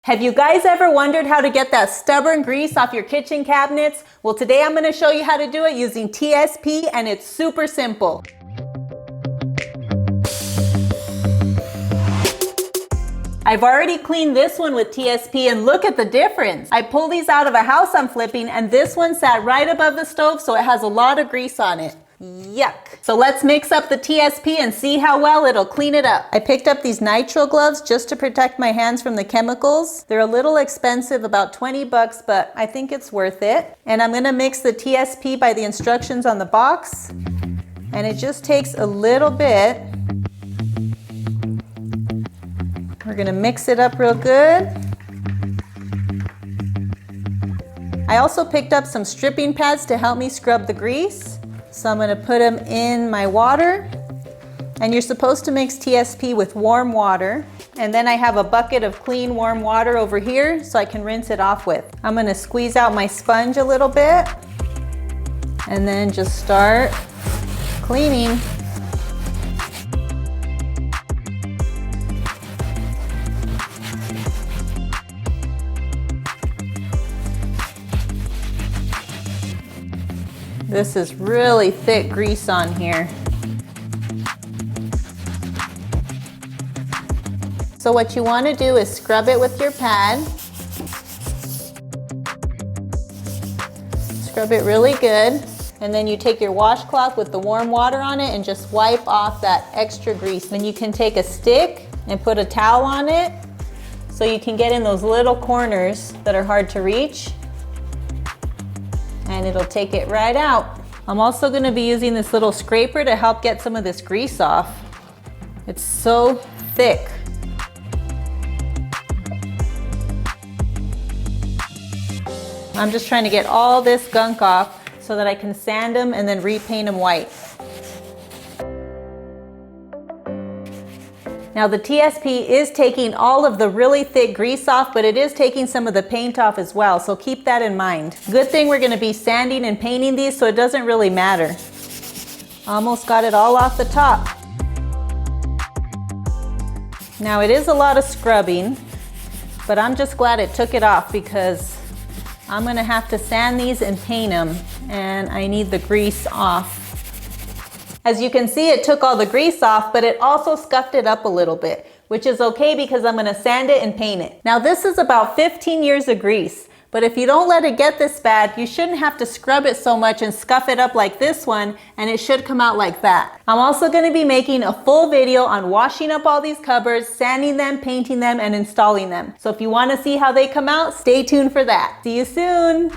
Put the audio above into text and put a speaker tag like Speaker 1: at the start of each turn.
Speaker 1: Have you guys ever wondered how to get that stubborn grease off your kitchen cabinets? Well, today I'm going to show you how to do it using TSP, and it's super simple. I've already cleaned this one with TSP, and look at the difference. I pulled these out of a house I'm flipping, and this one sat right above the stove, so it has a lot of grease on it. Yuck. So let's mix up the TSP and see how well it'll clean it up. I picked up these nitrile gloves just to protect my hands from the chemicals. They're a little expensive, about 20 bucks, but I think it's worth it. And I'm gonna mix the TSP by the instructions on the box. And it just takes a little bit. We're gonna mix it up real good. I also picked up some stripping pads to help me scrub the grease. So I'm gonna put them in my water. And you're supposed to mix TSP with warm water. And then I have a bucket of clean warm water over here so I can rinse it off with. I'm gonna squeeze out my sponge a little bit and then just start cleaning. This is really thick grease on here. So what you want to do is scrub it with your pad. Scrub it really good. And then you take your washcloth with the warm water on it and just wipe off that extra grease. Then you can take a stick and put a towel on it so you can get in those little corners that are hard to reach. And it'll take it right out. I'm also going to be using this little scraper to help get some of this grease off. It's so thick. I'm just trying to get all this gunk off so that I can sand them and then repaint them white. Now the TSP is taking all of the really thick grease off, but it is taking some of the paint off as well, so keep that in mind. Good thing we're going to be sanding and painting these, so it doesn't really matter. Almost got it all off the top. Now it is a lot of scrubbing, but I'm just glad it took it off because I'm going to have to sand these and paint them, and I need the grease off. As you can see, it took all the grease off, but it also scuffed it up a little bit, which is okay because I'm gonna sand it and paint it. Now this is about 15 years of grease, but if you don't let it get this bad, you shouldn't have to scrub it so much and scuff it up like this one, and it should come out like that. I'm also gonna be making a full video on washing up all these cupboards, sanding them, painting them, and installing them. So if you wanna see how they come out, stay tuned for that. See you soon.